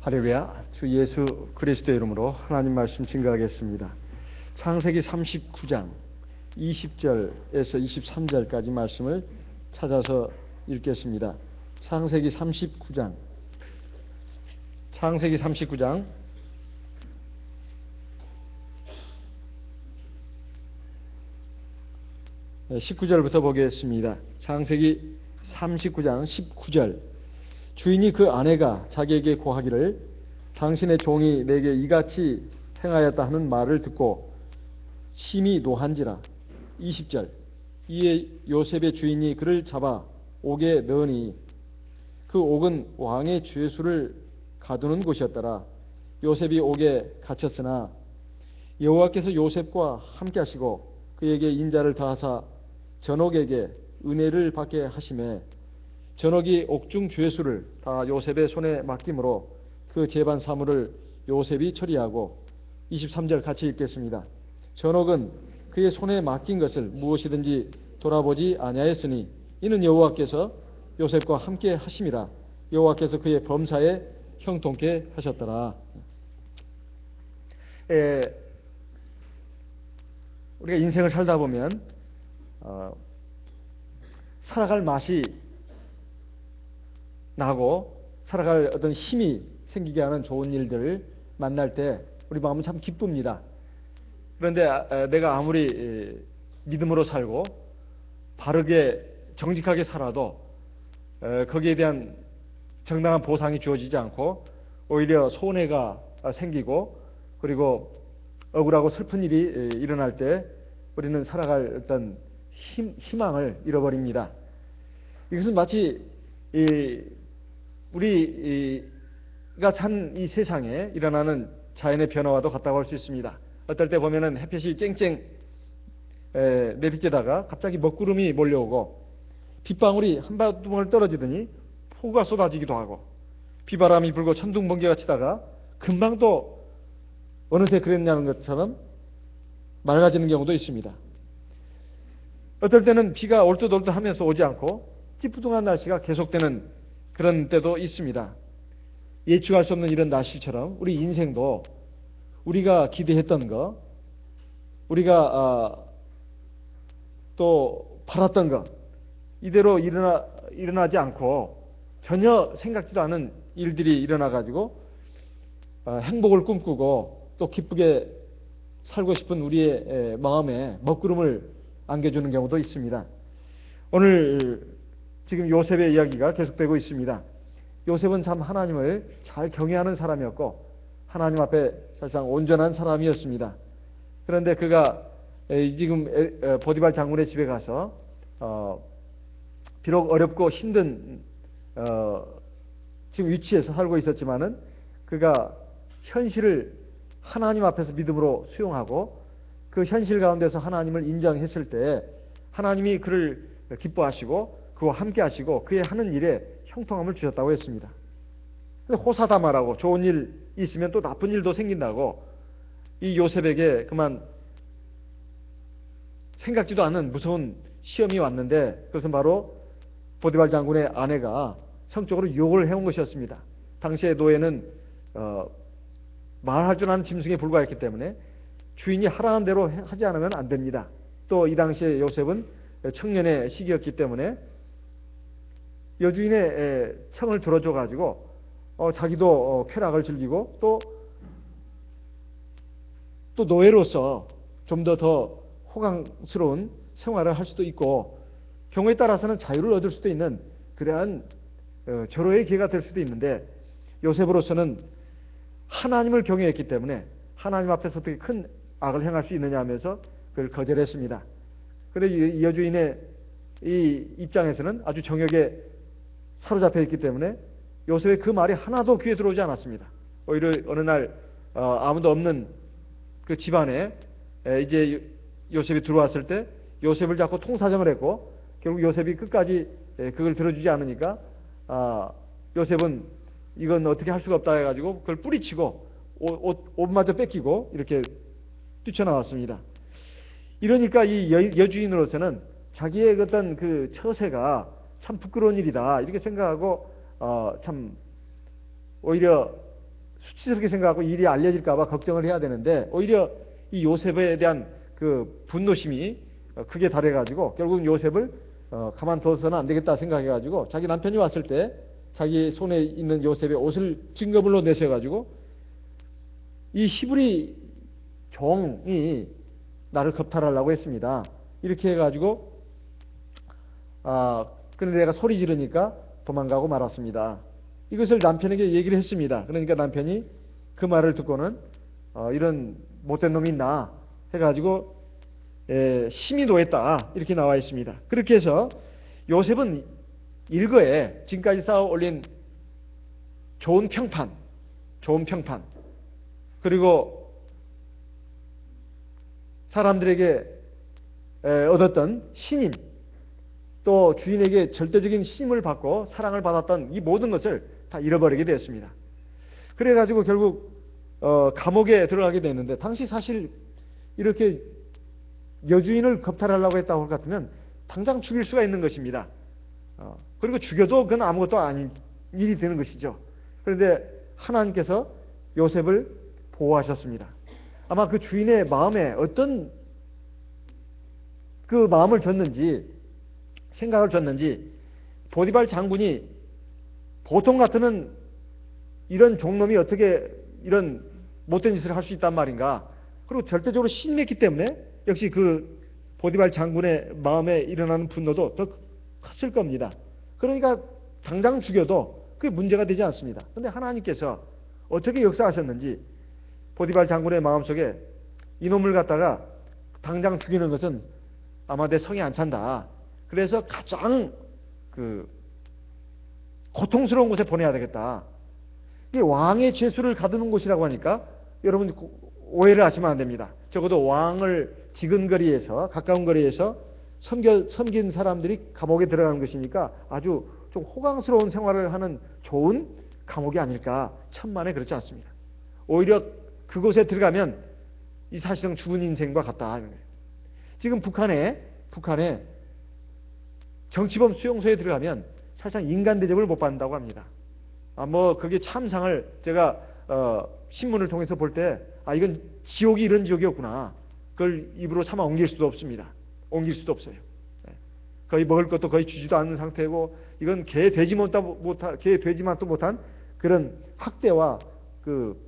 할렐루야. 주 예수 그리스도의 이름으로 하나님 말씀 증거하겠습니다. 창세기 39장 20절에서 23절까지 말씀을 찾아서 읽겠습니다. 창세기 39장 19절부터 보겠습니다. 창세기 39장 19절. 주인이 그 아내가 자기에게 고하기를 당신의 종이 내게 이같이 행하였다 하는 말을 듣고 심히 노한지라. 20절. 이에 요셉의 주인이 그를 잡아 옥에 넣으니 그 옥은 왕의 죄수를 가두는 곳이었더라. 요셉이 옥에 갇혔으나 여호와께서 요셉과 함께 하시고 그에게 인자를 더하사 전옥에게 은혜를 받게 하시매 전옥이 옥중 죄수를 다 요셉의 손에 맡김으로 그 재반 사물을 요셉이 처리하고. 23절 같이 읽겠습니다. 전옥은 그의 손에 맡긴 것을 무엇이든지 돌아보지 아니하였으니 이는 여호와께서 요셉과 함께 하심이라. 여호와께서 그의 범사에 형통케 하셨더라. 우리가 인생을 살다 보면 살아갈 맛이 나고 살아갈 어떤 힘이 생기게 하는 좋은 일들을 만날 때 우리 마음은 참 기쁩니다. 그런데 내가 아무리 믿음으로 살고 바르게 정직하게 살아도 거기에 대한 정당한 보상이 주어지지 않고 오히려 손해가 생기고 그리고 억울하고 슬픈 일이 일어날 때 우리는 살아갈 어떤 희망을 잃어버립니다. 이것은 마치 우리가 산 이 세상에 일어나는 자연의 변화와도 같다고 할 수 있습니다. 어떨 때 보면은 햇볕이 쨍쨍 내리쬐다가 갑자기 먹구름이 몰려오고 빗방울이 한 바퀴 떨어지더니 폭우가 쏟아지기도 하고 비바람이 불고 천둥 번개가 치다가 금방 또 어느새 그랬냐는 것처럼 맑아지는 경우도 있습니다. 어떨 때는 비가 올듯올듯 하면서 오지 않고 찌뿌둥한 날씨가 계속되는 그런 때도 있습니다. 예측할 수 없는 이런 날씨처럼 우리 인생도 우리가 기대했던 거, 우리가 또 바랐던 것 이대로 일어나지 않고 전혀 생각지도 않은 일들이 일어나가지고 행복을 꿈꾸고 또 기쁘게 살고 싶은 우리의 마음에 먹구름을 안겨주는 경우도 있습니다. 오늘 지금 요셉의 이야기가 계속되고 있습니다. 요셉은 참 하나님을 잘 경외하는 사람이었고 하나님 앞에 사실상 온전한 사람이었습니다. 그런데 그가 지금 보디발 장군의 집에 가서 비록 어렵고 힘든 지금 위치에서 살고 있었지만은 그가 현실을 하나님 앞에서 믿음으로 수용하고 그 현실 가운데서 하나님을 인정했을 때 하나님이 그를 기뻐하시고 그와 함께 하시고 그의 하는 일에 형통함을 주셨다고 했습니다. 호사다마라고 좋은 일 있으면 또 나쁜 일도 생긴다고 이 요셉에게 그만 생각지도 않은 무서운 시험이 왔는데 그것은 바로 보디발 장군의 아내가 성적으로 유혹을 해온 것이었습니다. 당시의 노예는 말할 줄 아는 짐승에 불과했기 때문에 주인이 하라는 대로 하지 않으면 안 됩니다. 또 이 당시에 요셉은 청년의 시기였기 때문에 여주인의 청을 들어줘 가지고 자기도 쾌락을 즐기고 또 노예로서 좀 더 호강스러운 생활을 할 수도 있고 경우에 따라서는 자유를 얻을 수도 있는 그러한 절호의 기회가 될 수도 있는데 요셉으로서는 하나님을 경외했기 때문에 하나님 앞에서 어떻게 큰 악을 행할 수 있느냐 하면서 그걸 거절했습니다. 그런데 여주인의 이 입장에서는 아주 정욕에 사로잡혀 있기 때문에 요셉의 그 말이 하나도 귀에 들어오지 않았습니다. 오히려 어느 날 아무도 없는 그 집안에 이제 요셉이 들어왔을 때 요셉을 잡고 통사정을 했고 결국 요셉이 끝까지 그걸 들어주지 않으니까 요셉은 이건 어떻게 할 수가 없다 해가지고 그걸 뿌리치고 옷마저 뺏기고 이렇게 뛰쳐나왔습니다. 이러니까 이 여주인으로서는 자기의 어떤 그 처세가 참 부끄러운 일이다 이렇게 생각하고 참 오히려 수치스럽게 생각하고 일이 알려질까 봐 걱정을 해야 되는데 오히려 이 요셉에 대한 그 분노심이 크게 달해가지고 결국 요셉을 가만둬서는 안 되겠다 생각해가지고 자기 남편이 왔을 때 자기 손에 있는 요셉의 옷을 증거물로 내세워가지고 이 히브리 종이 나를 겁탈하려고 했습니다. 이렇게 해가지고 그런데 내가 소리 지르니까 도망가고 말았습니다. 이것을 남편에게 얘기를 했습니다. 그러니까 남편이 그 말을 듣고는 이런 못된 놈이 있나 해가지고 심히 노했다 이렇게 나와 있습니다. 그렇게 해서 요셉은 일거에 지금까지 쌓아 올린 좋은 평판 그리고 사람들에게 얻었던 신임 또 주인에게 절대적인 신임을 받고 사랑을 받았던 이 모든 것을 다 잃어버리게 되었습니다. 그래가지고 결국 감옥에 들어가게 됐는데 당시 사실 이렇게 여주인을 겁탈하려고 했다고 할 것 같으면 당장 죽일 수가 있는 것입니다. 그리고 죽여도 그건 아무것도 아닌 일이 되는 것이죠. 그런데 하나님께서 요셉을 보호하셨습니다. 아마 그 주인의 마음에 어떤 그 마음을 줬는지 생각을 줬는지 보디발 장군이 보통 같으면 이런 종놈이 어떻게 이런 못된 짓을 할 수 있단 말인가. 그리고 절대적으로 신임했기 때문에 역시 그 보디발 장군의 마음에 일어나는 분노도 더 컸을 겁니다. 그러니까 당장 죽여도 그게 문제가 되지 않습니다. 그런데 하나님께서 어떻게 역사하셨는지 보디발 장군의 마음속에 이놈을 갖다가 당장 죽이는 것은 아마 내 성에 안 찬다. 그래서 가장 그 고통스러운 곳에 보내야 되겠다. 이 왕의 죄수를 가두는 곳이라고 하니까 여러분 오해를 하시면 안 됩니다. 적어도 왕을 지근거리에서 가까운 거리에서 섬긴 사람들이 감옥에 들어가는 것이니까 아주 좀 호강스러운 생활을 하는 좋은 감옥이 아닐까. 천만에 그렇지 않습니다. 오히려 그곳에 들어가면 이 사실상 죽은 인생과 같다. 지금 북한에 정치범 수용소에 들어가면 사실상 인간 대접을 못 받는다고 합니다. 그게 참상을 제가 신문을 통해서 볼 때 이건 지옥이 이런 지옥이었구나. 그걸 입으로 차마 옮길 수도 없습니다. 옮길 수도 없어요. 거의 먹을 것도 거의 주지도 않는 상태고 이건 개 돼지만도 못한 그런 학대와 그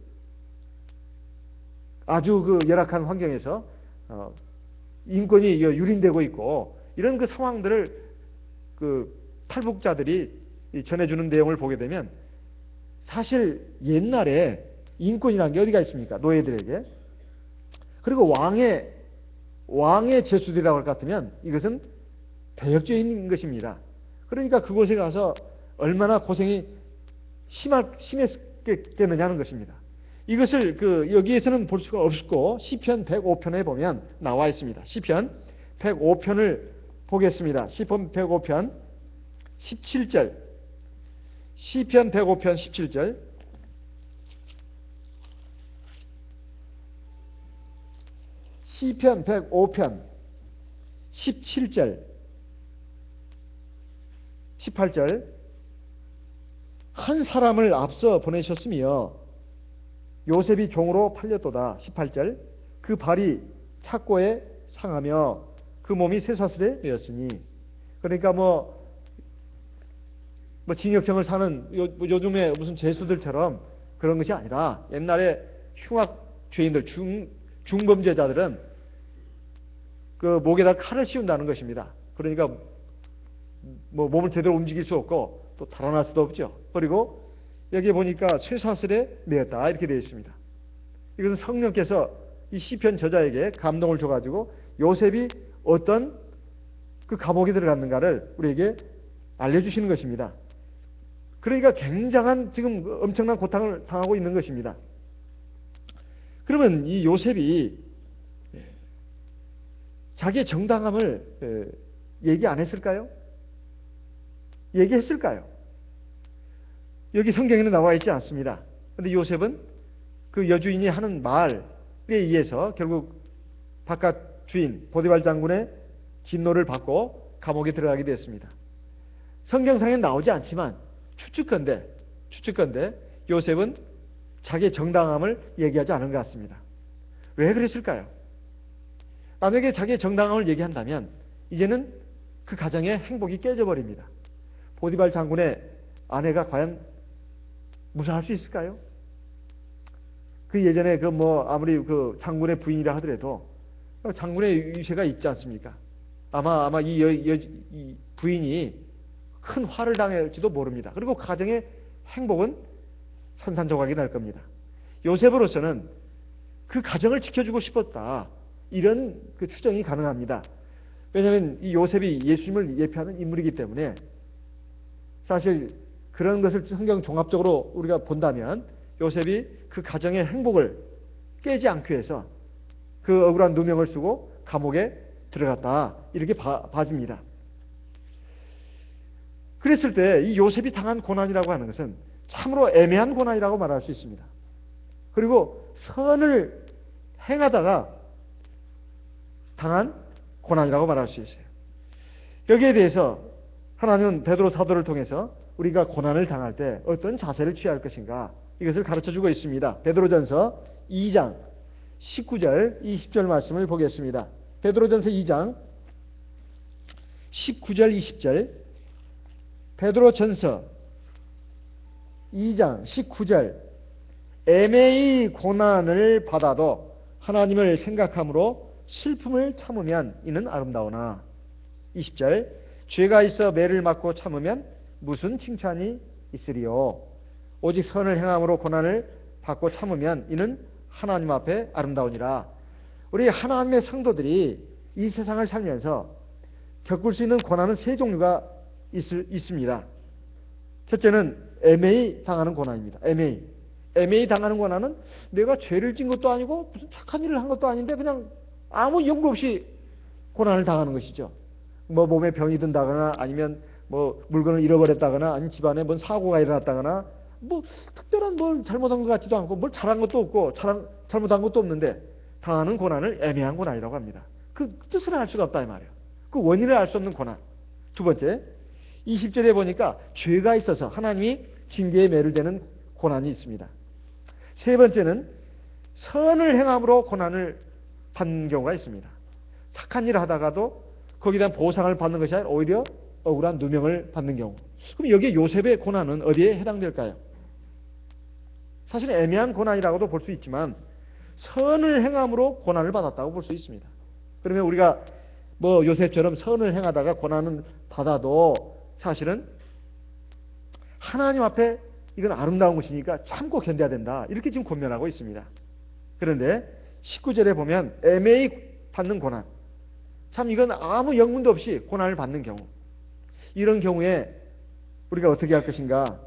아주 그 열악한 환경에서 인권이 유린되고 있고 이런 그 상황들을 그 탈북자들이 전해주는 내용을 보게 되면 사실 옛날에 인권이라는 게 어디가 있습니까? 노예들에게. 그리고 왕의 제수들이라고 할 것 같으면 이것은 대역죄인 것입니다. 그러니까 그곳에 가서 얼마나 고생이 심했겠느냐는 것입니다. 이것을 여기에서는 볼 수가 없고 시편 105편에 보면 나와 있습니다. 시편 105편을 보겠습니다. 시편 105편 17절. 시편 105편 17절. 시편 105편 17절 18절. 한 사람을 앞서 보내셨으며 요셉이 종으로 팔렸도다. 18절. 그 발이 착고에 상하며 그 몸이 쇠사슬에 매였으니. 그러니까 징역정을 사는 요즘에 무슨 죄수들처럼 그런 것이 아니라 옛날에 흉악죄인들 중범죄자들은 그 목에다 칼을 씌운다는 것입니다. 그러니까 몸을 제대로 움직일 수 없고 또 달아날 수도 없죠. 그리고 여기 보니까 쇠사슬에 매었다 이렇게 되어 있습니다. 이것은 성령께서 이 시편 저자에게 감동을 줘가지고 요셉이 어떤 그 감옥에 들어갔는가를 우리에게 알려주시는 것입니다. 그러니까 굉장한 지금 엄청난 고통을 당하고 있는 것입니다. 그러면 이 요셉이 자기의 정당함을 얘기 안 했을까요? 얘기했을까요? 여기 성경에는 나와 있지 않습니다. 그런데 요셉은 그 여주인이 하는 말에 의해서 결국 바깥 주인 보디발 장군의 진노를 받고 감옥에 들어가게 됐습니다. 성경상에는 나오지 않지만 추측컨대 요셉은 자기의 정당함을 얘기하지 않은 것 같습니다. 왜 그랬을까요? 만약에 자기의 정당함을 얘기한다면 이제는 그 가정의 행복이 깨져버립니다. 보디발 장군의 아내가 과연 무사할 수 있을까요? 그 예전에 아무리 그 장군의 부인이라 하더라도 장군의 위세가 있지 않습니까? 아마 이 부인이 큰 화를 당할지도 모릅니다. 그리고 그 가정의 행복은 산산조각이 날 겁니다. 요셉으로서는 그 가정을 지켜주고 싶었다. 이런 그 추정이 가능합니다. 왜냐하면 이 요셉이 예수님을 예표하는 인물이기 때문에 사실 그런 것을 성경 종합적으로 우리가 본다면 요셉이 그 가정의 행복을 깨지 않기 위해서 그 억울한 누명을 쓰고 감옥에 들어갔다. 이렇게 봐집니다. 그랬을 때 이 요셉이 당한 고난이라고 하는 것은 참으로 애매한 고난이라고 말할 수 있습니다. 그리고 선을 행하다가 당한 고난이라고 말할 수 있어요. 여기에 대해서 하나님은 베드로 사도를 통해서 우리가 고난을 당할 때 어떤 자세를 취할 것인가 이것을 가르쳐주고 있습니다. 베드로전서 2장 19절 20절 말씀을 보겠습니다. 베드로전서 2장 19절 20절 베드로전서 2장 19절 애매히 고난을 받아도 하나님을 생각함으로 슬픔을 참으면 이는 아름다우나 20절 죄가 있어 매를 맞고 참으면 무슨 칭찬이 있으리요 오직 선을 행함으로 고난을 받고 참으면 이는 하나님 앞에 아름다우니라. 우리 하나님의 성도들이 이 세상을 살면서 겪을 수 있는 고난은 세 종류가 있습니다. 첫째는 애매히 당하는 고난입니다. 애매히 당하는 고난은 내가 죄를 진 것도 아니고 무슨 착한 일을 한 것도 아닌데 그냥 아무 연구 없이 고난을 당하는 것이죠. 몸에 병이 든다거나 아니면 물건을 잃어버렸다거나 아니면 집안에 뭔 사고가 일어났다거나 특별한 뭘 잘못한 것 같지도 않고 뭘 잘한 것도 없고 잘못한 것도 없는데 당하는 고난을 애매한 고난이라고 합니다. 그 뜻을 알 수가 없다 이 말이에요. 그 원인을 알 수 없는 고난. 두 번째 20절에 보니까 죄가 있어서 하나님이 징계에 매를 대는 고난이 있습니다. 세 번째는 선을 행함으로 고난을 받는 경우가 있습니다. 착한 일을 하다가도 거기에 대한 보상을 받는 것이 아니라 오히려 억울한 누명을 받는 경우. 그럼 여기에 요셉의 고난은 어디에 해당될까요? 사실 애매한 고난이라고도 볼 수 있지만 선을 행함으로 고난을 받았다고 볼 수 있습니다. 그러면 우리가 요셉처럼 선을 행하다가 고난을 받아도 사실은 하나님 앞에 이건 아름다운 것이니까 참고 견뎌야 된다. 이렇게 지금 권면하고 있습니다. 그런데 19절에 보면 애매히 받는 고난. 참 이건 아무 영문도 없이 고난을 받는 경우. 이런 경우에 우리가 어떻게 할 것인가?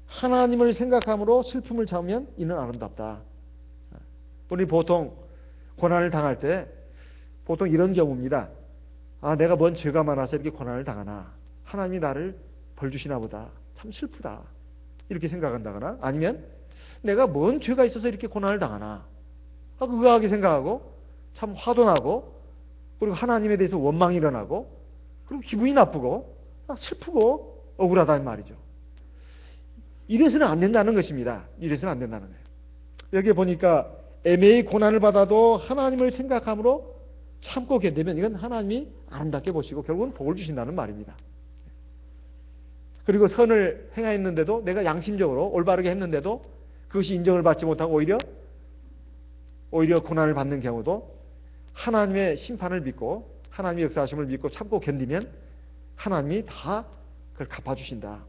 하나님을 생각함으로 슬픔을 참으면 이는 아름답다. 우리 보통 고난을 당할 때 보통 이런 경우입니다. 내가 뭔 죄가 많아서 이렇게 고난을 당하나. 하나님이 나를 벌 주시나 보다. 참 슬프다. 이렇게 생각한다거나 아니면 내가 뭔 죄가 있어서 이렇게 고난을 당하나. 의아하게 생각하고 참 화도 나고 그리고 하나님에 대해서 원망이 일어나고 그리고 기분이 나쁘고 슬프고 억울하다는 말이죠. 이래서는 안 된다는 것입니다. 이래서는 안 된다는 거예요. 여기에 보니까 애매히 고난을 받아도 하나님을 생각함으로 참고 견디면 이건 하나님이 아름답게 보시고 결국은 복을 주신다는 말입니다. 그리고 선을 행했는데도 내가 양심적으로 올바르게 했는데도 그것이 인정을 받지 못하고 오히려 고난을 받는 경우도 하나님의 심판을 믿고 하나님의 역사하심을 믿고 참고 견디면 하나님이 다 그걸 갚아주신다.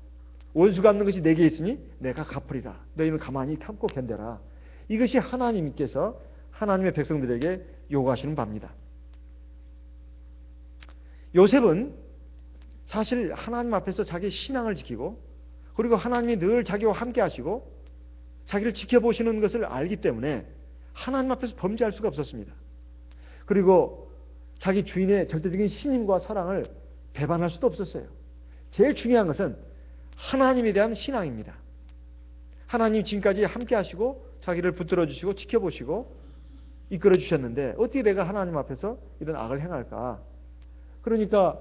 원수 갚는 것이 내게 있으니 내가 갚으리라. 너희는 가만히 참고 견뎌라. 이것이 하나님께서 하나님의 백성들에게 요구하시는 바입니다. 요셉은 사실 하나님 앞에서 자기의 신앙을 지키고 그리고 하나님이 늘 자기와 함께 하시고 자기를 지켜보시는 것을 알기 때문에 하나님 앞에서 범죄할 수가 없었습니다. 그리고 자기 주인의 절대적인 신임과 사랑을 배반할 수도 없었어요. 제일 중요한 것은 하나님에 대한 신앙입니다. 하나님 지금까지 함께 하시고 자기를 붙들어 주시고 지켜보시고 이끌어 주셨는데 어떻게 내가 하나님 앞에서 이런 악을 행할까? 그러니까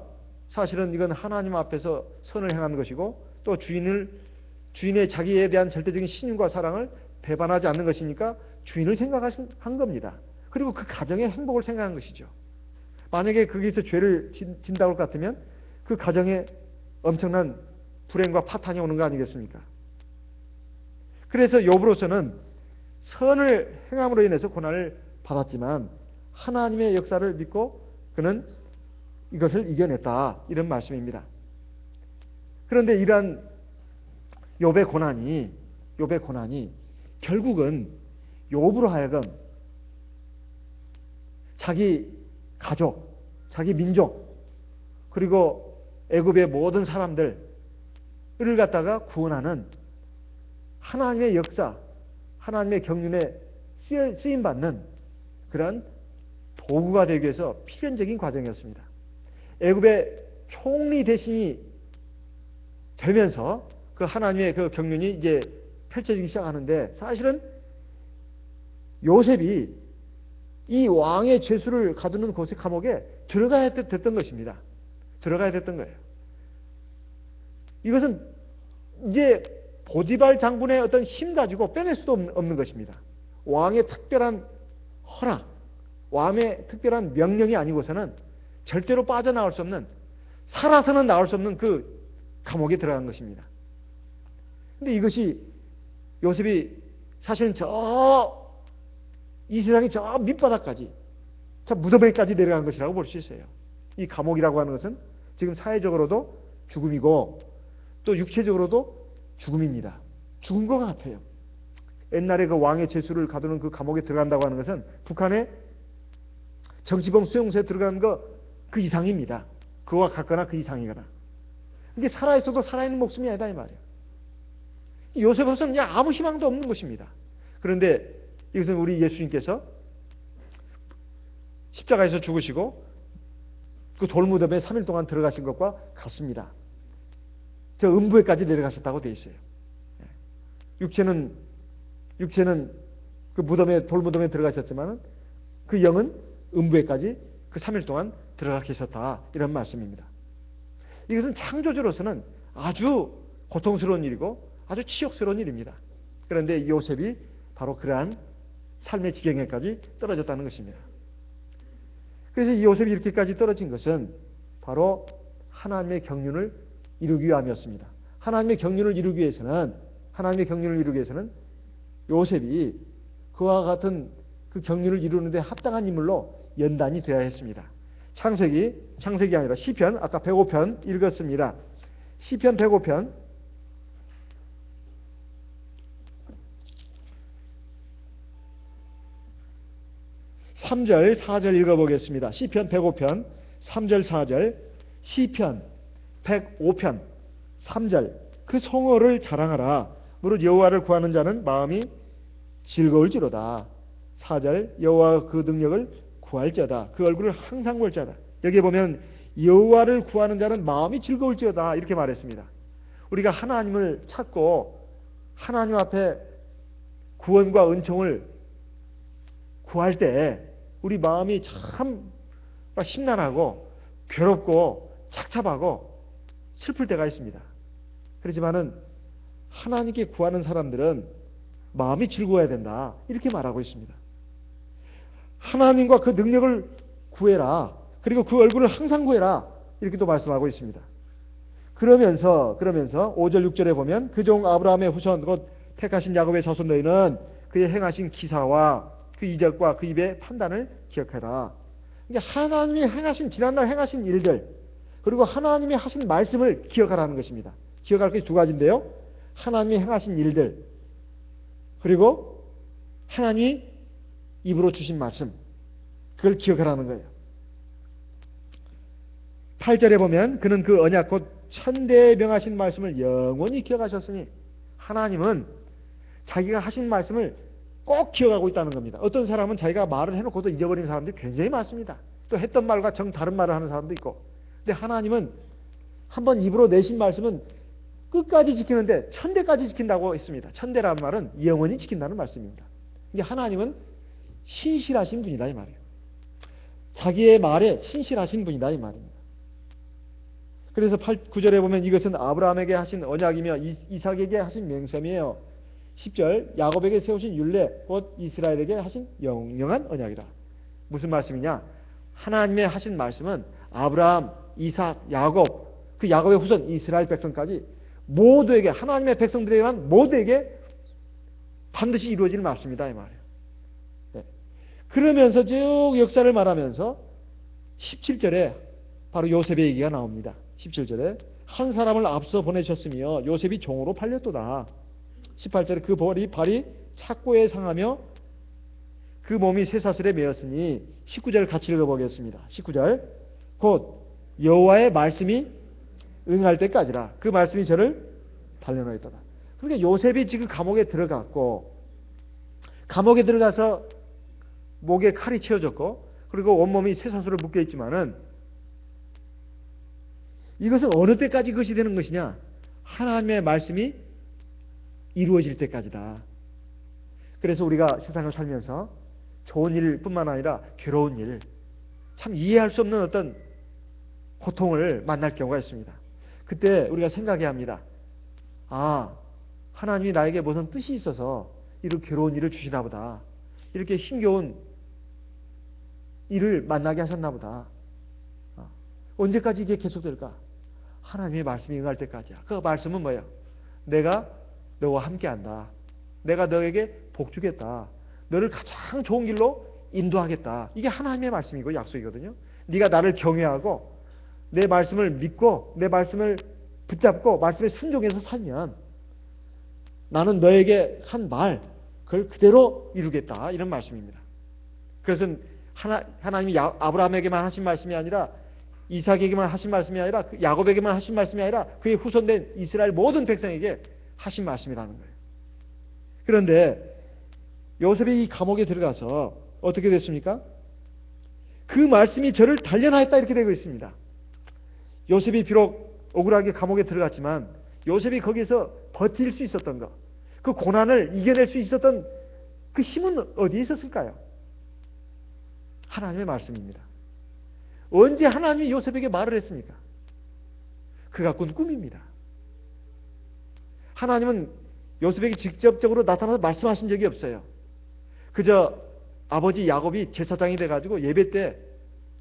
사실은 이건 하나님 앞에서 선을 행하는 것이고 또 주인의 자기에 대한 절대적인 신임과 사랑을 배반하지 않는 것이니까 주인을 생각한 겁니다. 그리고 그 가정의 행복을 생각한 것이죠. 만약에 거기서 죄를 진다고 할 것 같으면 그 가정에 엄청난 불행과 파탄이 오는 거 아니겠습니까? 그래서 욥으로서는 선을 행함으로 인해서 고난을 받았지만 하나님의 역사를 믿고 그는 이것을 이겨냈다, 이런 말씀입니다. 그런데 이러한 욥의 고난이 결국은 욥으로 하여금 자기 가족, 자기 민족, 그리고 애굽의 모든 사람들을 갖다가 구원하는 하나님의 역사, 하나님의 경륜에 쓰임받는 그런 도구가 되기 위해서 필연적인 과정이었습니다. 애굽의 총리 대신이 되면서 그 하나님의 그 경륜이 이제 펼쳐지기 시작하는데, 사실은 요셉이 이 왕의 죄수를 가두는 곳의 감옥에 들어가야 됐던 것입니다. 들어가야 됐던 거예요. 이것은 이제 보디발 장군의 어떤 힘 가지고 빼낼 수도 없는 것입니다. 왕의 특별한 허락, 왕의 특별한 명령이 아니고서는 절대로 빠져나올 수 없는, 살아서는 나올 수 없는 그 감옥에 들어간 것입니다. 근데 이것이 요셉이 사실은 이 세상의 저 밑바닥까지, 저 무덤에까지 내려간 것이라고 볼 수 있어요. 이 감옥이라고 하는 것은 지금 사회적으로도 죽음이고 또 육체적으로도 죽음입니다. 죽은 것 같아요. 옛날에 그 왕의 죄수를 가두는 그 감옥에 들어간다고 하는 것은 북한의 정치범 수용소에 들어가는 그 이상입니다. 그와 같거나 그 이상이거나. 이게 살아있어도 살아있는 목숨이 아니다, 이 말이에요. 요셉으로서는 그냥 아무 희망도 없는 것입니다. 그런데 이것은 우리 예수님께서 십자가에서 죽으시고 그 돌무덤에 3일 동안 들어가신 것과 같습니다. 저 음부에까지 내려가셨다고 되어 있어요. 육체는 그 돌무덤에 들어가셨지만 그 영은 음부에까지 그 3일 동안 들어가 계셨다, 이런 말씀입니다. 이것은 창조주로서는 아주 고통스러운 일이고 아주 치욕스러운 일입니다. 그런데 요셉이 바로 그러한 삶의 지경에까지 떨어졌다는 것입니다. 그래서 이 요셉이 이렇게까지 떨어진 것은 바로 하나님의 경륜을 이루기 위함이었습니다. 하나님의 경륜을 이루기 위해서는 요셉이 그와 같은 그 경륜을 이루는데 합당한 인물로 연단이 되어야 했습니다. 창세기 아니라 시편, 아까 105편 읽었습니다. 시편 105편 3절, 4절 읽어보겠습니다. 시편 105편 3절, 4절. 시편 105편 3절. 그 성호를 자랑하라. 무릇 여호와를 구하는 자는 마음이 즐거울지로다. 4절. 여호와 그 능력을 구할지어다. 그 얼굴을 항상 볼 자다. 여기에 보면 여호와를 구하는 자는 마음이 즐거울지어다, 이렇게 말했습니다. 우리가 하나님을 찾고 하나님 앞에 구원과 은총을 구할 때 우리 마음이 참 심란하고 괴롭고 착잡하고 슬플 때가 있습니다. 그렇지만은 하나님께 구하는 사람들은 마음이 즐거워야 된다, 이렇게 말하고 있습니다. 하나님과 그 능력을 구해라. 그리고 그 얼굴을 항상 구해라, 이렇게 또 말씀하고 있습니다. 그러면서 5절 6절에 보면 그 종 아브라함의 후손 곧 택하신 야곱의 자손 너희는 그의 행하신 기사와 그 이적과 그 입의 판단을 기억해라. 그러니까 하나님이 행하신, 지난날 행하신 일들, 그리고 하나님이 하신 말씀을 기억하라는 것입니다. 기억할 것이 두 가지인데요. 하나님이 행하신 일들, 그리고 하나님이 입으로 주신 말씀, 그걸 기억하라는 거예요. 8절에 보면 그는 그 언약 곧 천대에 명하신 말씀을 영원히 기억하셨으니, 하나님은 자기가 하신 말씀을 꼭 기억하고 있다는 겁니다. 어떤 사람은 자기가 말을 해놓고도 잊어버리는 사람들이 굉장히 많습니다. 또 했던 말과 정 다른 말을 하는 사람도 있고. 근데 하나님은 한번 입으로 내신 말씀은 끝까지 지키는데 천대까지 지킨다고 했습니다. 천대라는 말은 영원히 지킨다는 말씀입니다. 이게 하나님은 신실하신 분이다, 이 말이에요. 자기의 말에 신실하신 분이다, 이 말입니다. 그래서 9절에 보면 이것은 아브라함에게 하신 언약이며 이삭에게 하신 맹세이에요. 10절 야곱에게 세우신 율례 곧 이스라엘에게 하신 영영한 언약이라. 무슨 말씀이냐? 하나님의 하신 말씀은 아브라함, 이삭, 야곱, 그 야곱의 후손 이스라엘 백성까지 모두에게, 하나님의 백성들에게만 모두에게 반드시 이루어지는 말씀이다 이 말이에요. 네. 그러면서 쭉 역사를 말하면서 17절에 바로 요셉의 얘기가 나옵니다. 17절에 한 사람을 앞서 보내셨으며 요셉이 종으로 팔렸도다. 18절에 그 발이 착고에 상하며 그 몸이 쇠사슬에 매였으니 19절 같이 읽어보겠습니다. 19절 곧 여호와의 말씀이 응할 때까지라. 그 말씀이 저를 단련하였도다. 그러니까 요셉이 지금 감옥에 들어갔고, 감옥에 들어가서 목에 칼이 채워졌고, 그리고 온몸이 쇠사슬로 묶여 있지만은 이것은 어느 때까지 그것이 되는 것이냐? 하나님의 말씀이 이루어질 때까지다. 그래서 우리가 세상을 살면서 좋은 일뿐만 아니라 괴로운 일, 참 이해할 수 없는 어떤 고통을 만날 경우가 있습니다. 그때 우리가 생각해야 합니다. 아, 하나님이 나에게 무슨 뜻이 있어서 이렇게 괴로운 일을 주시나 보다. 이렇게 힘겨운 일을 만나게 하셨나 보다. 언제까지 이게 계속될까? 하나님의 말씀이 응할 때까지야. 그 말씀은 뭐예요? 내가 너와 함께한다. 내가 너에게 복 주겠다. 너를 가장 좋은 길로 인도하겠다. 이게 하나님의 말씀이고 약속이거든요. 네가 나를 경외하고 내 말씀을 믿고 내 말씀을 붙잡고 말씀에 순종해서 살면 나는 너에게 한 말 그걸 그대로 이루겠다. 이런 말씀입니다. 그것은 하나님이 아브라함에게만 하신 말씀이 아니라 이삭에게만 하신 말씀이 아니라 야곱에게만 하신 말씀이 아니라 그의 후손된 이스라엘 모든 백성에게 하신 말씀이라는 거예요. 그런데 요셉이 이 감옥에 들어가서 어떻게 됐습니까? 그 말씀이 저를 단련하였다 이렇게 되고 있습니다. 요셉이 비록 억울하게 감옥에 들어갔지만 요셉이 거기서 버틸 수 있었던 것, 그 고난을 이겨낼 수 있었던 그 힘은 어디에 있었을까요? 하나님의 말씀입니다. 언제 하나님이 요셉에게 말을 했습니까? 그가 꾼 꿈입니다. 하나님은 요셉에게 직접적으로 나타나서 말씀하신 적이 없어요. 그저 아버지 야곱이 제사장이 돼가지고 예배 때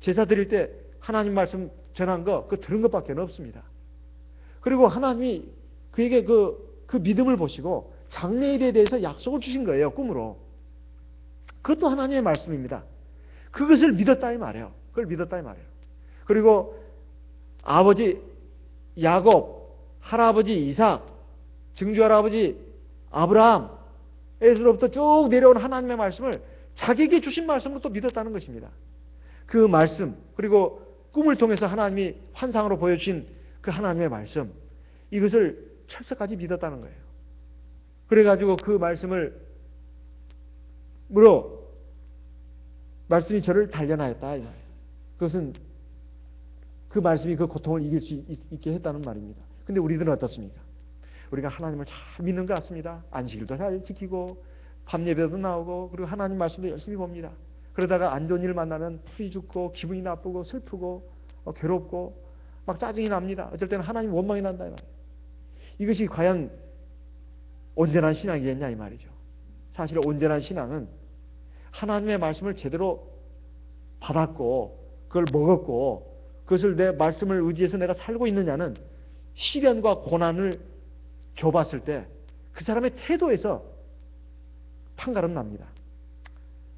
제사 드릴 때 하나님 말씀 전한 거 그 들은 것밖에 없습니다. 그리고 하나님이 그에게 그 믿음을 보시고 장래일에 대해서 약속을 주신 거예요. 꿈으로. 그것도 하나님의 말씀입니다. 그것을 믿었다 이 말이에요. 그걸 믿었다 이 말이에요. 그리고 아버지 야곱, 할아버지 이삭, 증조할아버지 아브라함에서부터 쭉 내려온 하나님의 말씀을 자기에게 주신 말씀으로 또 믿었다는 것입니다. 그 말씀, 그리고 꿈을 통해서 하나님이 환상으로 보여주신 그 하나님의 말씀, 이것을 철석까지 믿었다는 거예요. 그래가지고 그 말씀을 말씀이 저를 단련하였다. 그것은 그 말씀이 그 고통을 이길 수 있게 했다는 말입니다. 근데 우리들은 어떻습니까? 우리가 하나님을 잘 믿는 것 같습니다. 안식일도 잘 지키고 밤 예배도 나오고 그리고 하나님 말씀도 열심히 봅니다. 그러다가 안 좋은 일을 만나면 풀이 죽고 기분이 나쁘고 슬프고 괴롭고 막 짜증이 납니다. 어쩔 때는 하나님 원망이 난다 이 말이에요. 이것이 과연 온전한 신앙이겠냐 이 말이죠. 사실 온전한 신앙은 하나님의 말씀을 제대로 받았고 그걸 먹었고 그것을 내 말씀을 의지해서 내가 살고 있느냐는 시련과 고난을 줘봤을 때 그 사람의 태도에서 판가름 납니다.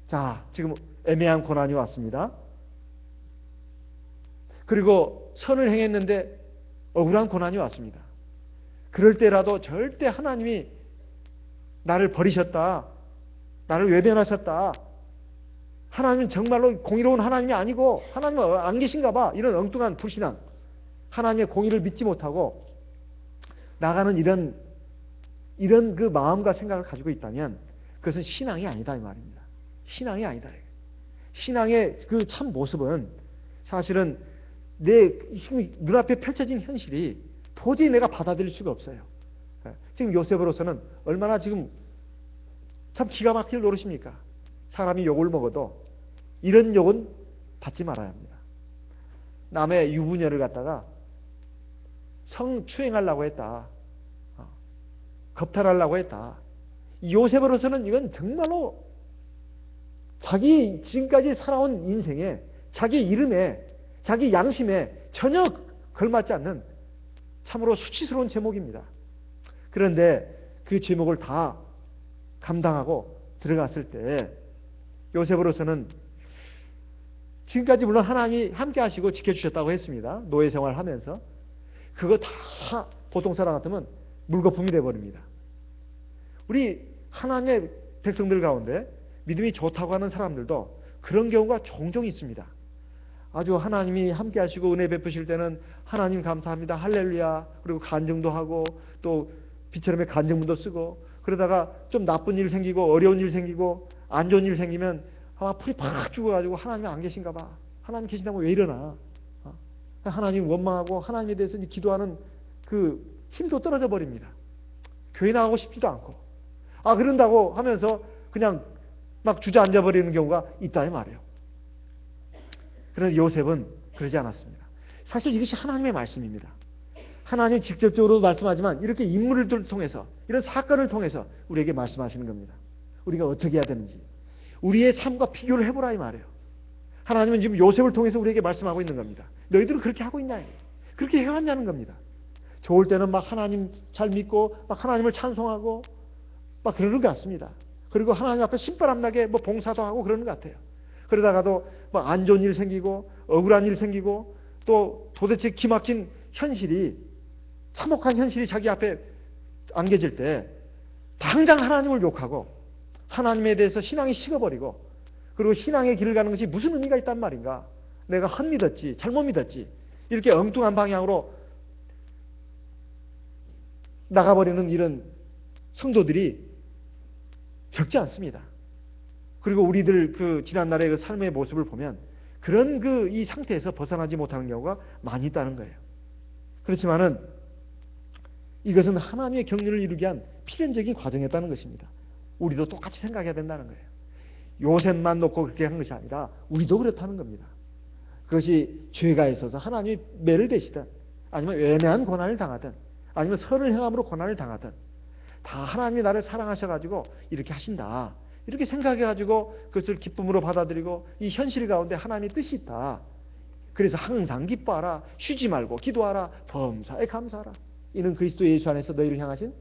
자, 지금 애매한 고난이 왔습니다. 그리고 선을 행했는데 억울한 고난이 왔습니다. 그럴 때라도 절대 하나님이 나를 버리셨다, 나를 외면하셨다, 하나님은 정말로 공의로운 하나님이 아니고 하나님은 안 계신가 봐, 이런 엉뚱한 불신앙, 하나님의 공의를 믿지 못하고 나가는 이런 그 마음과 생각을 가지고 있다면 그것은 신앙이 아니다 이 말입니다. 신앙이 아니다. 신앙의 그 참 모습은 사실은 내 눈앞에 펼쳐진 현실이 도저히 내가 받아들일 수가 없어요. 지금 요셉으로서는 얼마나 지금 참 기가 막힐 노릇입니까? 사람이 욕을 먹어도 이런 욕은 받지 말아야 합니다. 남의 유부녀를 갖다가 성추행하려고 했다, 겁탈하려고 했다, 요셉으로서는 이건 정말로 자기 지금까지 살아온 인생에, 자기 이름에, 자기 양심에 전혀 걸맞지 않는 참으로 수치스러운 제목입니다. 그런데 그 제목을 다 감당하고 들어갔을 때 요셉으로서는 지금까지 물론 하나님이 함께 하시고 지켜주셨다고 했습니다. 노예 생활하면서. 그거 다 보통 사람 같으면 물거품이 되어버립니다. 우리 하나님의 백성들 가운데 믿음이 좋다고 하는 사람들도 그런 경우가 종종 있습니다. 아주 하나님이 함께 하시고 은혜 베푸실 때는 하나님 감사합니다. 할렐루야. 그리고 간증도 하고 또 비처럼의 간증문도 쓰고, 그러다가 좀 나쁜 일 생기고 어려운 일 생기고 안 좋은 일 생기면 풀이 팍 죽어가지고 하나님이 안 계신가 봐. 하나님 계신다면 왜 이러나. 하나님 원망하고 하나님에 대해서 기도하는 그 힘도 떨어져 버립니다. 교회 나가고 싶지도 않고. 그런다고 하면서 그냥 막 주저앉아 버리는 경우가 있다 이 말이에요. 그런데 요셉은 그러지 않았습니다. 사실 이것이 하나님의 말씀입니다. 하나님이 직접적으로 말씀하지만 이렇게 인물을 통해서, 이런 사건을 통해서 우리에게 말씀하시는 겁니다. 우리가 어떻게 해야 되는지 우리의 삶과 비교를 해보라 이 말이에요. 하나님은 지금 요셉을 통해서 우리에게 말씀하고 있는 겁니다. 너희들은 그렇게 하고 있냐, 그렇게 해왔냐는 겁니다. 좋을 때는 막 하나님 잘 믿고 막 하나님을 찬송하고 막 그러는 것 같습니다. 그리고 하나님 앞에 신바람나게 뭐 봉사도 하고 그러는 것 같아요. 그러다가도 뭐 안 좋은 일 생기고 억울한 일 생기고 또 도대체 기막힌 현실이, 참혹한 현실이 자기 앞에 안겨질 때 당장 하나님을 욕하고 하나님에 대해서 신앙이 식어버리고, 그리고 신앙의 길을 가는 것이 무슨 의미가 있단 말인가, 내가 헛믿었지 잘못 믿었지, 이렇게 엉뚱한 방향으로 나가버리는 이런 성도들이 적지 않습니다. 그리고 우리들 그 지난날의 그 삶의 모습을 보면 그런 이 상태에서 벗어나지 못하는 경우가 많이 있다는 거예요. 그렇지만은 이것은 하나님의 경륜을 이루기 위한 필연적인 과정이었다는 것입니다. 우리도 똑같이 생각해야 된다는 거예요. 요셉만 놓고 그렇게 한 것이 아니라 우리도 그렇다는 겁니다. 그것이 죄가 있어서 하나님이 매를 대시든, 아니면 애매한 고난을 당하든, 아니면 선을 행함으로 고난을 당하든, 다 하나님이 나를 사랑하셔가지고 이렇게 하신다, 이렇게 생각해가지고 그것을 기쁨으로 받아들이고 이 현실 가운데 하나님의 뜻이 있다. 그래서 항상 기뻐하라, 쉬지 말고 기도하라, 범사에 감사하라. 이는 그리스도 예수 안에서 너희를 향하신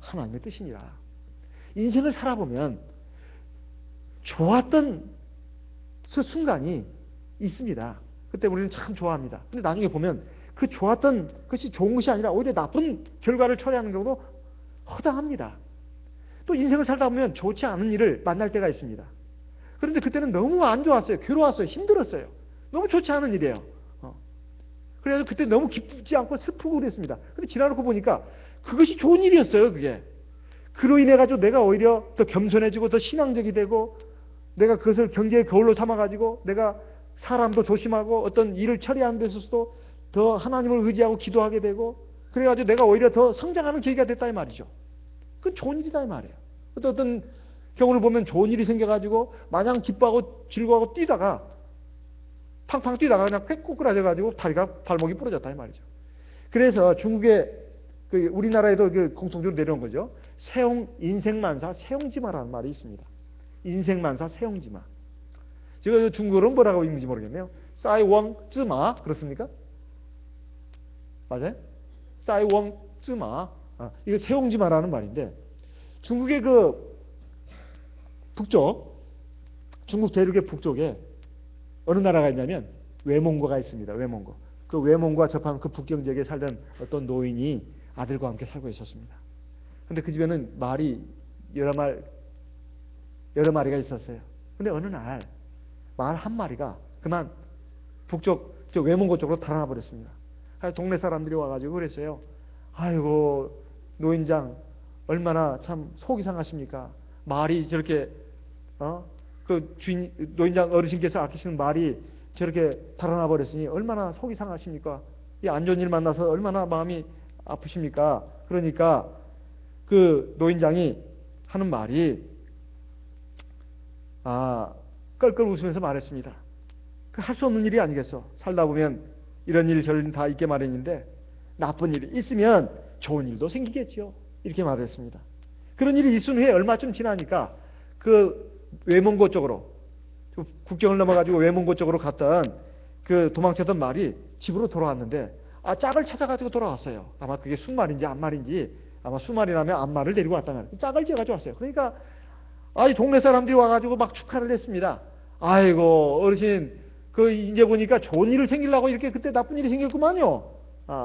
하나님의 뜻이니라. 인생을 살아보면 좋았던 그 순간이 있습니다. 그때 우리는 참 좋아합니다. 근데 나중에 보면 그 좋았던 것이 좋은 것이 아니라 오히려 나쁜 결과를 초래하는 경우도 허다합니다. 또 인생을 살다 보면 좋지 않은 일을 만날 때가 있습니다. 그런데 그때는 너무 안 좋았어요. 괴로웠어요. 힘들었어요. 너무 좋지 않은 일이에요. 그래서 그때 너무 기쁘지 않고 슬프고 그랬습니다. 근데 지나놓고 보니까 그것이 좋은 일이었어요. 그게. 그로 인해 가지고 내가 오히려 더 겸손해지고 더 신앙적이 되고, 내가 그것을 경제의 거울로 삼아가지고 내가 사람도 조심하고 어떤 일을 처리하는 데서도 더 하나님을 의지하고 기도하게 되고, 그래가지고 내가 오히려 더 성장하는 계기가 됐다 이 말이죠. 그건 좋은 일이다 이 말이에요. 어떤 경우를 보면 좋은 일이 생겨가지고 마냥 기뻐하고 즐거워하고 뛰다가 팡팡 뛰다가 그냥 꽤 꼬꾸라져가지고 발목이 부러졌다 이 말이죠. 그래서 중국의 우리나라에도 공통적으로 내려온 거죠. 인생만사 세용지마라는 말이 있습니다. 인생만사 세용지마. 제가 중국어로는 뭐라고 읽는지 모르겠네요. 싸이웡쯔마 그렇습니까? 맞아요? 싸이웡쯔마. 이거 세용지마라는 말인데, 중국의 북쪽, 중국 대륙의 북쪽에 어느 나라가 있냐면 외몽고가 있습니다. 외몽고. 그 외몽고와 접한 그 북경 지역에 살던 어떤 노인이 아들과 함께 살고 있었습니다. 근데 그 집에는 말이 여러 마리가 있었어요. 근데 어느 날 말 한 마리가 그만 북쪽 외몽고 쪽으로 달아나 버렸습니다. 동네 사람들이 와가지고 그랬어요. 아이고 노인장 얼마나 참 속이 상하십니까? 말이 저렇게 노인장 어르신께서 아끼시는 말이 저렇게 달아나 버렸으니 얼마나 속이 상하십니까? 이 안 좋은 일 만나서 얼마나 마음이 아프십니까? 그러니까 그 노인장이 하는 말이 껄껄 웃으면서 말했습니다. 할 수 없는 일이 아니겠어. 살다 보면 이런 일 저런 일 다 있게 마련인데 나쁜 일이 있으면 좋은 일도 생기겠지요. 이렇게 말했습니다. 그런 일이 있은 후에 얼마쯤 지나니까 그 외몽고 쪽으로, 국경을 넘어가지고 외몽고 쪽으로 갔던 그 도망쳤던 말이 집으로 돌아왔는데 짝을 찾아가지고 돌아왔어요. 아마 그게 순말인지 암말인지, 아마 순말이라면 암말을 데리고 왔다면 짝을 지어가지고 왔어요. 그러니까 동네 사람들이 와가지고 막 축하를 했습니다. 아이고 어르신, 그 이제 보니까 좋은 일을 생기려고 이렇게 그때 나쁜 일이 생겼구만요.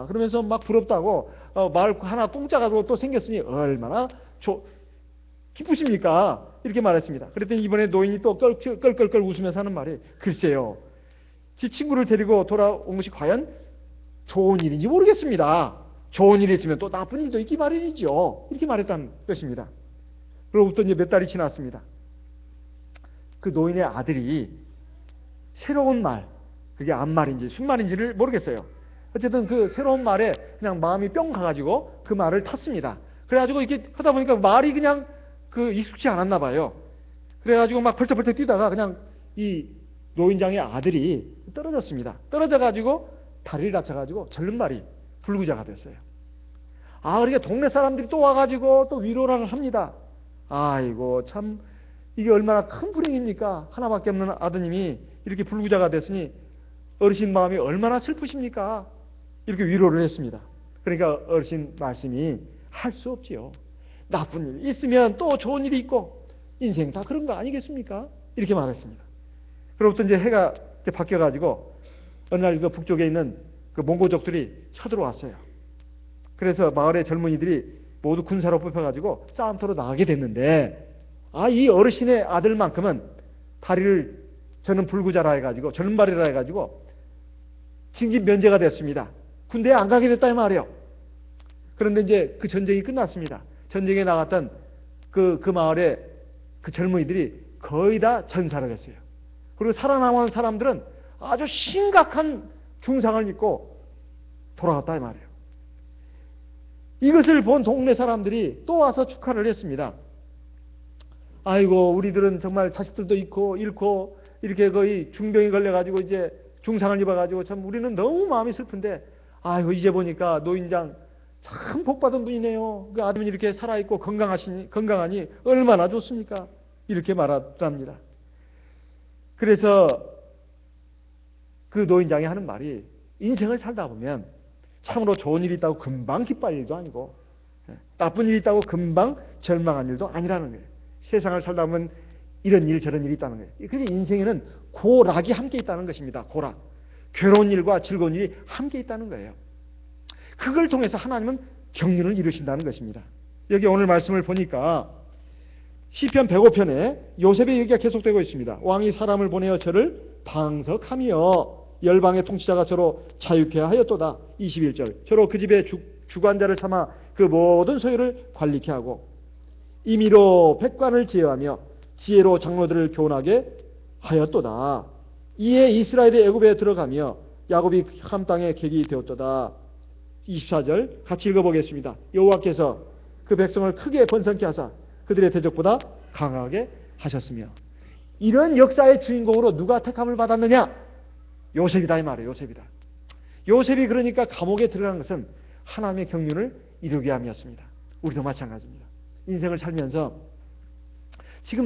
그러면서 막 부럽다고 말 하나 공짜가 또 생겼으니 얼마나 기쁘십니까? 이렇게 말했습니다. 그랬더니 이번에 노인이 또 껄껄껄 웃으면서 하는 말이, 글쎄요, 지 친구를 데리고 돌아온 것이 과연 좋은 일인지 모르겠습니다. 좋은 일이 있으면 또 나쁜 일도 있기 마련이죠. 이렇게 말했다는 것입니다. 그로부터 이제 몇 달이 지났습니다. 그 노인의 아들이 새로운 말, 그게 암말인지 순말인지를 모르겠어요. 어쨌든 그 새로운 말에 그냥 마음이 뿅 가가지고 그 말을 탔습니다. 그래가지고 이렇게 하다 보니까 말이 그냥 익숙치 않았나 봐요. 그래가지고 막 벌떡벌떡 뛰다가 그냥 이 노인장의 아들이 떨어졌습니다. 떨어져가지고 다리를 다쳐가지고 절름발이 불구자가 됐어요. 그러니까 동네 사람들이 또 와가지고 또 위로를 합니다. 아이고 참 이게 얼마나 큰 불행입니까? 하나밖에 없는 아드님이 이렇게 불구자가 됐으니 어르신 마음이 얼마나 슬프십니까? 이렇게 위로를 했습니다. 그러니까 어르신 말씀이, 할 수 없지요. 나쁜 일 있으면 또 좋은 일이 있고 인생 다 그런 거 아니겠습니까? 이렇게 말했습니다. 그로부터 이제 해가 이제 바뀌어가지고 어느 날 그 북쪽에 있는 그 몽고족들이 쳐들어왔어요. 그래서 마을의 젊은이들이 모두 군사로 뽑혀가지고 싸움터로 나가게 됐는데, 이 어르신의 아들만큼은 다리를 저는 불구자라 해가지고 절름발이라 해가지고 징집 면제가 됐습니다. 군대에 안 가게 됐다 이 말이에요. 그런데 이제 그 전쟁이 끝났습니다. 전쟁에 나갔던 그 마을의 그 젊은이들이 거의 다 전사를 했어요. 그리고 살아남은 사람들은 아주 심각한 중상을 입고 돌아갔다 이 말이에요. 이것을 본 동네 사람들이 또 와서 축하를 했습니다. 아이고 우리들은 정말 자식들도 잃고 이렇게 거의 중병이 걸려가지고 이제 중상을 입어가지고 참 우리는 너무 마음이 슬픈데, 아이고 이제 보니까 노인장 참 복받은 분이네요. 그 아드님이 이렇게 살아있고 건강하니 얼마나 좋습니까? 이렇게 말하답니다. 그래서 그 노인장이 하는 말이, 인생을 살다 보면 참으로 좋은 일이 있다고 금방 기뻐할 일도 아니고 나쁜 일이 있다고 금방 절망한 일도 아니라는 거예요. 세상을 살다 보면 이런 일 저런 일이 있다는 거예요. 그래서 인생에는 고락이 함께 있다는 것입니다. 고락. 괴로운 일과 즐거운 일이 함께 있다는 거예요. 그걸 통해서 하나님은 경륜을 이루신다는 것입니다. 여기 오늘 말씀을 보니까 시편 105편에 요셉의 얘기가 계속되고 있습니다. 왕이 사람을 보내어 저를 방석하며 열방의 통치자가 저로 자유케 하였도다. 21절. 저로 그 집의 주관자를 삼아 그 모든 소유를 관리케 하고 임의로 백관을 제어하며 지혜로 장로들을 교훈하게 하였도다. 이에 이스라엘이 애굽에 들어가며 야곱이 함 땅의 객이 되었도다. 24절 같이 읽어보겠습니다. 여호와께서 그 백성을 크게 번성케 하사 그들의 대적보다 강하게 하셨으며. 이런 역사의 주인공으로 누가 택함을 받았느냐? 요셉이다 이 말이에요. 요셉이다. 요셉이 그러니까 감옥에 들어간 것은 하나님의 경륜을 이루게 함이었습니다. 우리도 마찬가지입니다. 인생을 살면서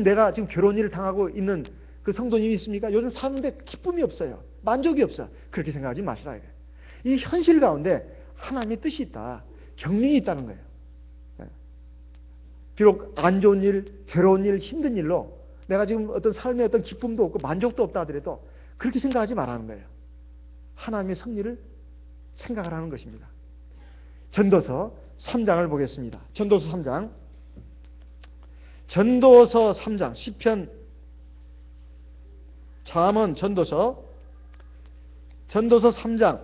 내가 지금 괴로운 일을 당하고 있는 그 성도님이 있습니까? 요즘 사는데 기쁨이 없어요. 만족이 없어. 그렇게 생각하지 마시라. 이 현실 가운데 하나님의 뜻이 있다. 경륜이 있다는 거예요. 비록 안 좋은 일, 괴로운 일, 힘든 일로 내가 지금 어떤 삶에 어떤 기쁨도 없고 만족도 없다 하더라도 그렇게 생각하지 말라는 거예요. 하나님의 섭리를 생각을 하는 것입니다. 전도서 3장을 보겠습니다. 전도서 3장. 전도서 3장, 시편, 잠언, 전도서 3장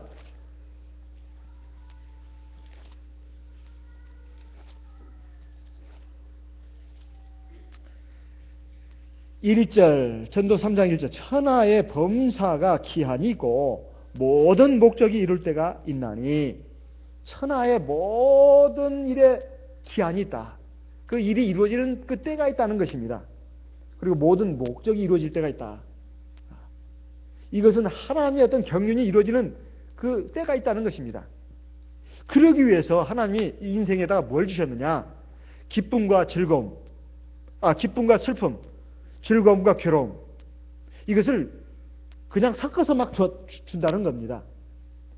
1절, 전도 3장 1절. 천하의 범사가 기한이 있고 모든 목적이 이룰 때가 있나니. 천하의 모든 일에 기한이 있다. 그 일이 이루어지는 그 때가 있다는 것입니다. 그리고 모든 목적이 이루어질 때가 있다. 이것은 하나님의 어떤 경륜이 이루어지는 그 때가 있다는 것입니다. 그러기 위해서 하나님이 인생에다가 뭘 주셨느냐? 기쁨과 즐거움, 기쁨과 슬픔, 즐거움과 괴로움, 이것을 그냥 섞어서 막 준다는 겁니다.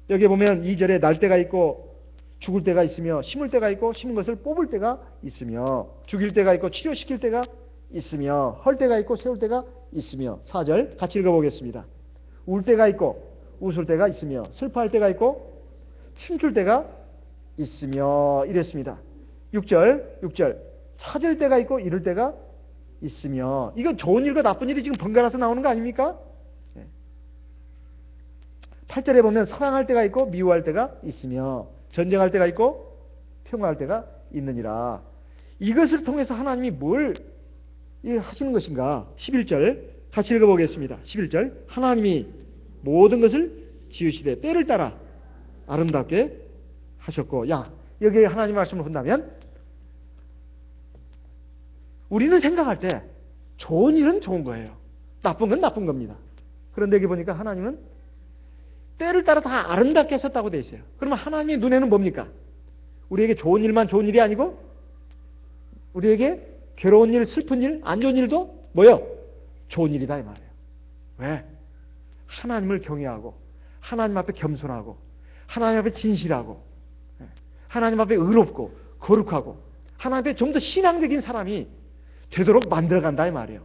여기 보면 2절에 날 때가 있고 죽을 때가 있으며, 심을 때가 있고 심은 것을 뽑을 때가 있으며, 죽일 때가 있고 치료시킬 때가 있으며, 헐 때가 있고 세울 때가 있으며. 4절 같이 읽어보겠습니다. 울 때가 있고 웃을 때가 있으며, 슬퍼할 때가 있고 춤출 때가 있으며, 이랬습니다. 6절 찾을 때가 있고 잃을 때가 있으며. 이건 좋은 일과 나쁜 일이 지금 번갈아서 나오는 거 아닙니까? 8절에 보면 사랑할 때가 있고 미워할 때가 있으며, 전쟁할 때가 있고 평화할 때가 있느니라. 이것을 통해서 하나님이 뭘 하시는 것인가? 11절 같이 읽어보겠습니다. 11절 하나님이 모든 것을 지으시되 때를 따라 아름답게 하셨고. 여기에 하나님 말씀을 본다면 우리는 생각할 때 좋은 일은 좋은 거예요. 나쁜 건 나쁜 겁니다. 그런데 여기 보니까 하나님은 때를 따라 다 아름답게 하셨다고 되어 있어요. 그러면 하나님의 눈에는 뭡니까? 우리에게 좋은 일만 좋은 일이 아니고 우리에게 괴로운 일, 슬픈 일, 안 좋은 일도 뭐요? 좋은 일이다 이 말이에요. 왜? 하나님을 경외하고 하나님 앞에 겸손하고 하나님 앞에 진실하고 하나님 앞에 의롭고 거룩하고 하나님 앞에 좀 더 신앙적인 사람이 되도록 만들어간다 이 말이에요.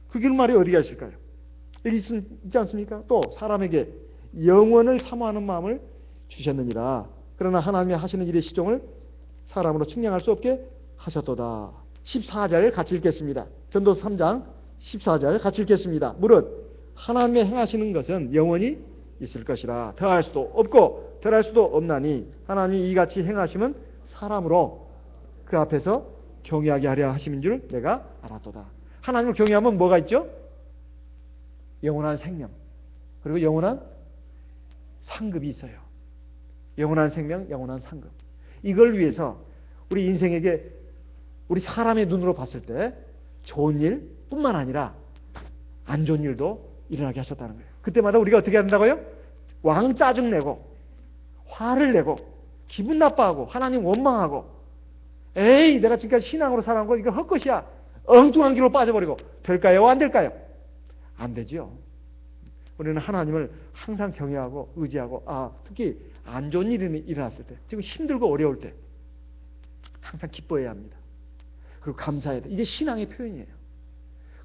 그 결말이 어디가 있을까요? 여기 있지 않습니까? 또 사람에게 영원을 사모하는 마음을 주셨느니라. 그러나 하나님이 하시는 일의 시종을 사람으로 측량할 수 없게 하셨도다. 14절 같이 읽겠습니다. 전도서 3장 14절 같이 읽겠습니다. 무릇 하나님의 행하시는 것은 영원히 있을 것이라. 더할 수도 없고 덜할 수도 없나니 하나님이 이같이 행하시면 사람으로 그 앞에서 경외하게 하려 하심인 줄 내가 알았도다. 하나님을 경외하면 뭐가 있죠? 영원한 생명, 그리고 영원한 상급이 있어요. 영원한 생명, 영원한 상급. 이걸 위해서 우리 인생에게 우리 사람의 눈으로 봤을 때 좋은 일뿐만 아니라 안 좋은 일도 일어나게 하셨다는 거예요. 그때마다 우리가 어떻게 한다고요? 왕 짜증내고 화를 내고 기분 나빠하고 하나님 원망하고 에이 내가 지금까지 신앙으로 살아온 거 이거 헛것이야, 엉뚱한 길로 빠져버리고 될까요? 안 될까요? 안 되죠. 우리는 하나님을 항상 경외하고 의지하고 특히 안 좋은 일이 일어났을 때, 지금 힘들고 어려울 때 항상 기뻐해야 합니다. 그리고 감사해야 돼. 이게 신앙의 표현이에요.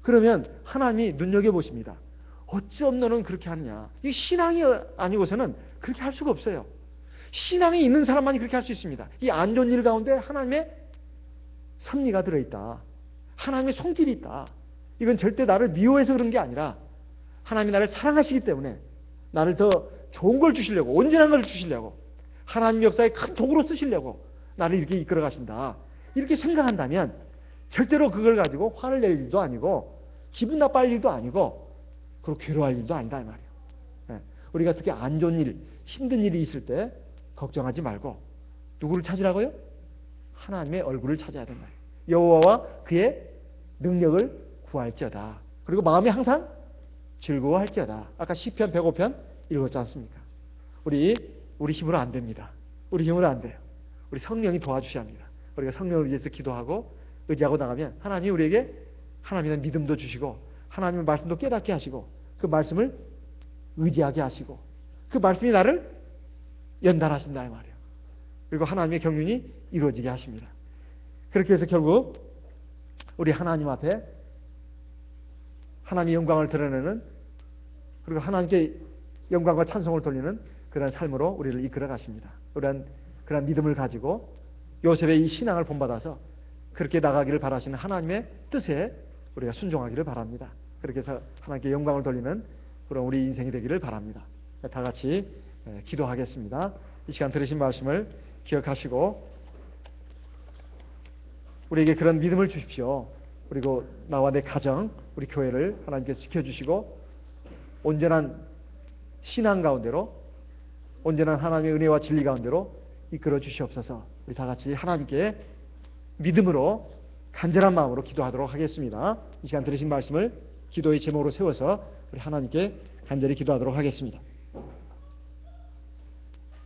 그러면 하나님이 눈여겨보십니다. 어쩜 너는 그렇게 하느냐. 이게 신앙이 아니고서는 그렇게 할 수가 없어요. 신앙이 있는 사람만이 그렇게 할 수 있습니다. 이 안 좋은 일 가운데 하나님의 섭리가 들어있다. 하나님의 손길이 있다. 이건 절대 나를 미워해서 그런 게 아니라 하나님이 나를 사랑하시기 때문에 나를 더 좋은 걸 주시려고, 온전한 걸 주시려고, 하나님 역사에 큰 도구로 쓰시려고 나를 이렇게 이끌어 가신다. 이렇게 생각한다면 절대로 그걸 가지고 화를 낼 일도 아니고 기분 나빠할 일도 아니고 그리고 괴로워할 일도 아니다 이 말이에요. 우리가 특히 안 좋은 일, 힘든 일이 있을 때 걱정하지 말고 누구를 찾으라고요? 하나님의 얼굴을 찾아야 된다. 여호와와 그의 능력을 구할지어다. 그리고 마음이 항상 즐거워할지어다. 아까 시편 105편 읽었지 않습니까? 우리 힘으로 안 됩니다. 우리 힘으로 안 돼요. 우리 성령이 도와주셔야 합니다. 우리가 성령을 위해서 기도하고 의지하고 나가면 하나님이 우리에게 하나님의 믿음도 주시고 하나님의 말씀도 깨닫게 하시고 그 말씀을 의지하게 하시고 그 말씀이 나를 연단하신다 이 말이에요. 그리고 하나님의 경륜이 이루어지게 하십니다. 그렇게 해서 결국 우리 하나님 앞에 하나님의 영광을 드러내는, 그리고 하나님께 영광과 찬송을 돌리는 그런 삶으로 우리를 이끌어 가십니다. 그런 믿음을 가지고 요셉의 이 신앙을 본받아서 그렇게 나가기를 바라시는 하나님의 뜻에 우리가 순종하기를 바랍니다. 그렇게 해서 하나님께 영광을 돌리는 그런 우리 인생이 되기를 바랍니다. 다 같이 기도하겠습니다. 이 시간 들으신 말씀을 기억하시고 우리에게 그런 믿음을 주십시오. 그리고 나와 내 가정, 우리 교회를 하나님께서 지켜주시고 온전한 신앙 가운데로, 온전한 하나님의 은혜와 진리 가운데로 이끌어 주시옵소서. 우리 다 같이 하나님께 믿음으로 간절한 마음으로 기도하도록 하겠습니다. 이 시간 들으신 말씀을 기도의 제목으로 세워서 우리 하나님께 간절히 기도하도록 하겠습니다.